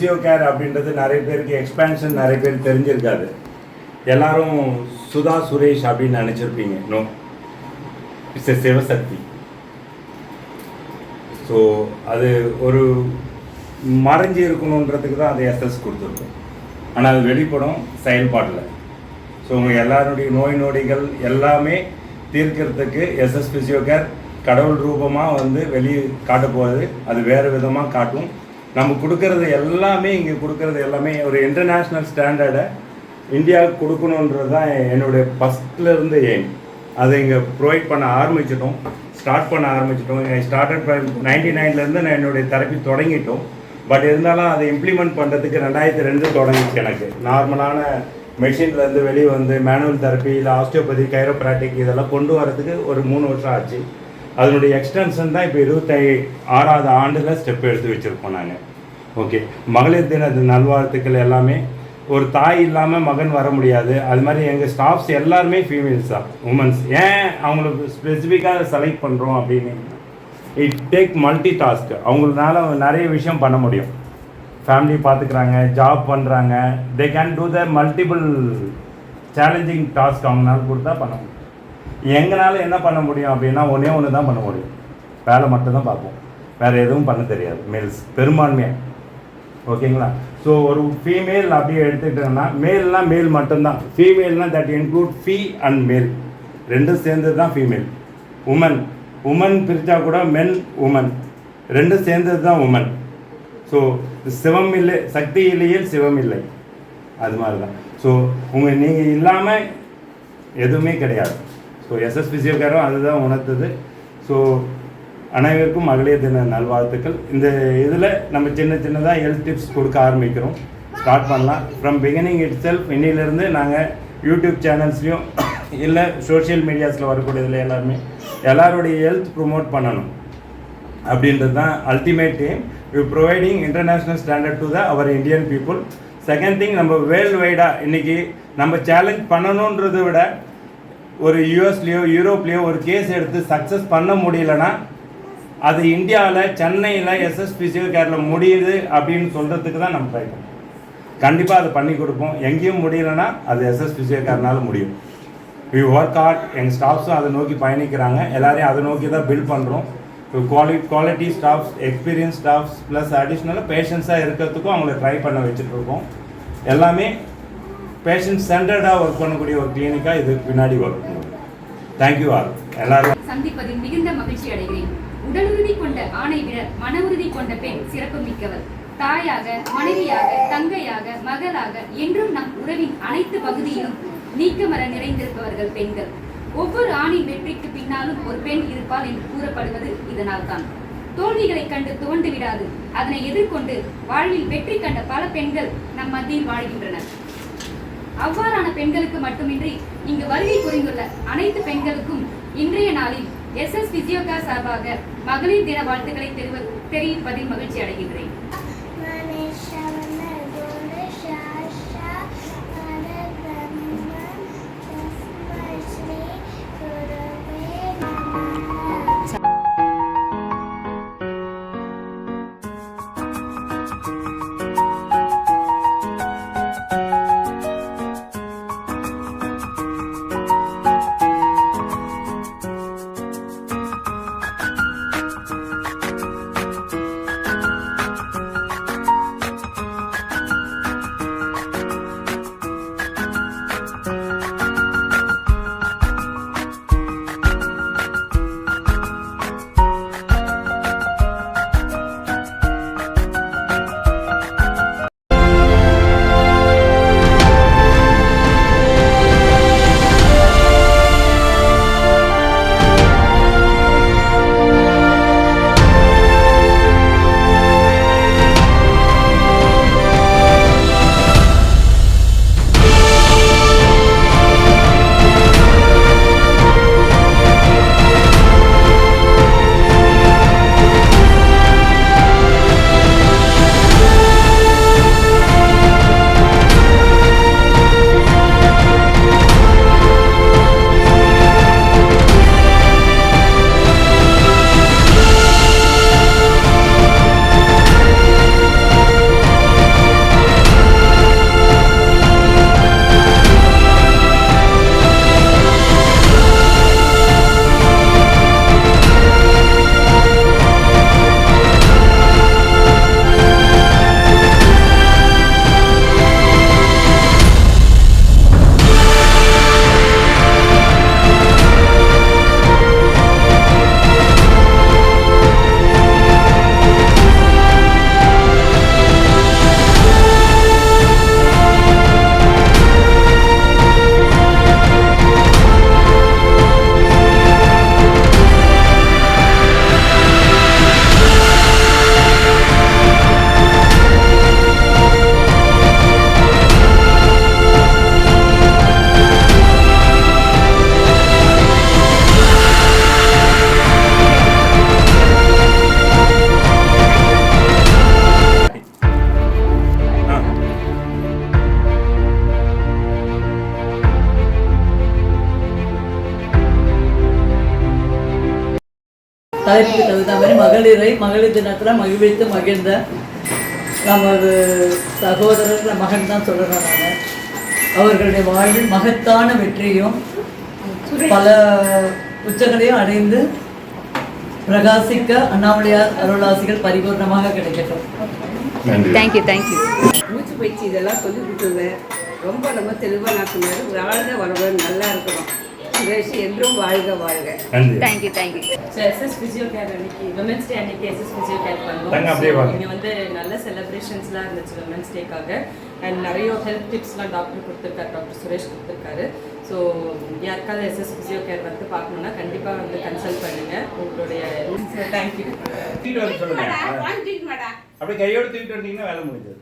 Physio care அப்படின்றது நிறைய பேருக்கு எக்ஸ்பேன்ஷன் நிறைய பேருக்கு தெரிஞ்சிருக்காது. எல்லாரும் சுதா சுரேஷ் அப்படின்னு நினச்சிருப்பீங்க. No, it's a Sivasakthi. So அது ஒரு மறைஞ்சி இருக்கணுன்றதுக்கு தான் அது எஸ்எஸ் கொடுத்துருக்கோம். ஆனால் அது வெளிப்படும் செயல்பாட்டில். ஸோ உங்கள் எல்லாருடைய நோய் நொடிகள் எல்லாமே தீர்க்கிறதுக்கு எஸ்எஸ் ஃபிசியோ கேர் கடவுள் ரூபமாக வந்து வெளியே காட்ட போகுது. அது வேறு விதமாக காட்டும். நம்ம கொடுக்கறது எல்லாமே இங்கே கொடுக்கறது எல்லாமே ஒரு இன்டர்நேஷ்னல் ஸ்டாண்டர்டை இந்தியாவுக்கு கொடுக்கணுன்றது தான் என்னுடைய ஃபஸ்ட்லேருந்து எய்ம். அதை இங்கே ப்ரொவைட் பண்ண ஆரம்பிச்சிட்டோம், ஸ்டார்ட் பண்ண ஆரம்பிச்சிட்டோம். ஸ்டார்டட் 99லேருந்து நான் என்னுடைய தெரப்பி தொடங்கிட்டோம். பட் இருந்தாலும் அதை இம்ப்ளிமெண்ட் பண்ணுறதுக்கு 2002 தொடங்கிச்சு. எனக்கு நார்மலான மெஷின்லேருந்து வெளியே வந்து மேனுவல் தெரப்பி இல்லை ஆஸ்டியோபதி கைரோப்ராட்டிக் இதெல்லாம் கொண்டு வரதுக்கு ஒரு 3 வருஷம் ஆச்சு. அதனுடைய எக்ஸ்டென்ஷன் தான் இப்போ 26வது ஆண்டில் ஸ்டெப் எடுத்து வச்சுருக்கோம் நாங்கள். ஓகே, மகளிர் தின நல்வாழ்த்துக்கள் எல்லாமே. ஒரு தாய் இல்லாமல் மகன் வர முடியாது. அது மாதிரி எங்கள் ஸ்டாஃப்ஸ் எல்லாருமே ஃபீமேல்ஸ் தான், உமன்ஸ். ஏன் அவங்களுக்கு ஸ்பெசிஃபிக்காக செலக்ட் பண்ணுறோம் அப்படின்னு, இட் டேக் மல்டி டாஸ்க். அவங்களால நிறைய விஷயம் பண்ண முடியும். ஃபேமிலி பார்த்துக்கிறாங்க, ஜாப் பண்ணுறாங்க. They can do the multiple challenging task அவங்களால கொடுத்தா பண்ண முடியும். எங்களால் என்ன பண்ண முடியும் அப்படின்னா ஒன்றே ஒன்று தான் பண்ண முடியும், வேலை மட்டும்தான் பார்ப்போம். வேறு எதுவும் பண்ண தெரியாது மேல்ஸ் பெரும்பான்மையாக. ஓகேங்களா? ஸோ ஒரு ஃபீமேல் அப்படியே எடுத்துக்கிட்டோம்னா, மேல்னால் மேல் மட்டும்தான், ஃபீமேல்னால் தட் இன்க்ளூட் ஃபீ அண்ட் மேல் ரெண்டும் சேர்ந்தது தான் ஃபீமேல். உமன் உமன் பிரித்தா கூட மென் உமன் ரெண்டும் சேர்ந்தது தான் உமன். ஸோ சிவம் இல்லை, சக்தி இல்லையில் சிவம் இல்லை, அது மாதிரி தான். ஸோ நீங்கள் இல்லாமல் எதுவுமே கிடையாது. ஸோ எஸ்எஸ் ஃபிசியோ கேரும் அதுதான் உணர்த்துது. ஸோ அனைவருக்கும் மகளிர் தின நல்வாழ்த்துக்கள். இந்த இதில் நம்ம சின்னதாக ஹெல்த் டிப்ஸ் கொடுக்க ஆரம்பிக்கிறோம். ஸ்டார்ட் பண்ணலாம் ஃப்ரம் பிகினிங் இட் செல்ஃப். இன்னிலேருந்து நாங்கள் யூடியூப் சேனல்ஸ்லையும் இல்லை சோஷியல் மீடியாஸில் வரக்கூடியதில் எல்லாருடைய ஹெல்த் ப்ரொமோட் பண்ணணும் அப்படின்றது தான் ultimate aim. We providing international standard to our Indian people. Second thing, நம்ம வேர்ல்டு வைடாக இன்றைக்கி நம்ம சேலஞ்ச் பண்ணணுன்றதை விட ஒரு யூஎஸ்லேயோ யூரோப்லேயோ ஒரு கேஸ் எடுத்து சக்ஸஸ் பண்ண முடியலன்னா அது இந்தியாவில் சென்னையில் எஸ்எஸ் ஃபிசியோ கேரில் முடியுது அப்படின்னு சொல்கிறதுக்கு தான் நம்ம ட்ரை பண்ணுறோம். கண்டிப்பாக அதை பண்ணி கொடுப்போம். எங்கேயும் முடியலைன்னா அது எஸ்எஸ் ஃபிசியோ கேர்னால முடியும். We work hard. எங்கள் ஸ்டாஃப்ஸும் அதை நோக்கி பயணிக்கிறாங்க. எல்லாரையும் அதை நோக்கி தான் பில்ட் பண்ணுறோம். Quality staffs, experience staffs plus அடிஷ்னலாக பேஷண்ட்ஸாக இருக்கிறதுக்கும் அவங்கள ட்ரை பண்ண வச்சுட்ருக்கோம். எல்லாமே பேஷண்ட் சென்டர்டாக ஒர்க் பண்ணக்கூடிய ஒரு கிளினிக்காக இதுக்கு பின்னாடி ஒர்க் பண்ணுவோம். Thank you all. எல்லாரும் சந்திப்பதில் மிகுந்த மகிழ்ச்சி அடைகிறேன். உடல் உறுதி கொண்ட ஆணை விட மன உறுதி கொண்ட பெண் சிறப்பு மிக்கவர். தாயாக, மனைவியாக, தங்கையாக, மகளாக என்றும் நம் உறவின் அனைத்து பகுதியிலும் நீக்கமர நிறைந்திருப்பவர்கள் பெண்கள். ஒவ்வொரு ஆணின் வெற்றிக்கு பின்னாலும் ஒரு பெண் இருப்பாள் என்று கூறப்படுவது இதனால் தான். தோல்விகளை கண்டு துவண்டு விடாது, அதனை எதிர்கொண்டு வாழ்வில் வெற்றி கண்ட பல பெண்கள் நம் மத்தியில் வாழ்கின்றனர். அவ்வாறான பெண்களுக்கு மட்டுமின்றி இங்கு வருகை புரிந்துள்ள அனைத்து பெண்களுக்கும் இன்றைய நாளில் எஸ்எஸ் ஃபிசியோ கேர் சார்பாக மகளிர் தின வாழ்த்துக்களை தெரிவிப்பதில் மகிழ்ச்சி அடைகின்றேன். தலைப்புக்கு தகுந்த மாதிரி மகளிர் தினத்தில் மகிழ்வித்து மகிழ்ந்த நமது சகோதரர் மகன் தான் சொல்கிறேன் நான். அவர்களுடைய வாழ்வில் மகத்தான வெற்றியும் பல உச்சங்களையும் அடைந்து பிரகாசிக்க அண்ணாமலையார் அருளாசிகள் பரிபூர்ணமாக கிடைக்கட்டும். Thank you thank you. மூச்சு பயிற்சி இதெல்லாம் சொல்லி கொடுத்துருவேன். ரொம்ப தெளிவாக நான் சொன்னார். வாழ்க வளமுடன், நல்லா இருக்கணும். சுரேஷ் என்றும் வாழ்க வாழ்க. Thank you thank you. So SS physio care அன்னைக்கு விமென்ஸ் டே அன்னைக்கு எஸ்எஸ் ஃபிசியோ கேர் தங்க பண்ணோம். அப்படியே வாங்க. இங்கே வந்து நல்ல செலிப்ரேஷன்ஸ்லாம் இருந்துச்சு விமென்ஸ் டேக்காக. அண்ட் நிறைய ஹெல்த் டிப்ஸ்லாம் டாக்டர் கொடுத்துருக்காரு, டாக்டர் சுரேஷ் கொடுத்துருக்காரு. ஸோ யாருக்காவது எஸ்எஸ் ஃபிசியோ கேர் வந்து பார்க்கணுன்னா கண்டிப்பாக வந்து கன்சல்ட் பண்ணுங்கள். உங்களுடைய தேங்க்யூ. தூக்கிட்டு வர சொல்லுங்க. அப்படியே கையோடு தூக்கிட்டு வந்தீங்கன்னா வேலை முடிஞ்சது.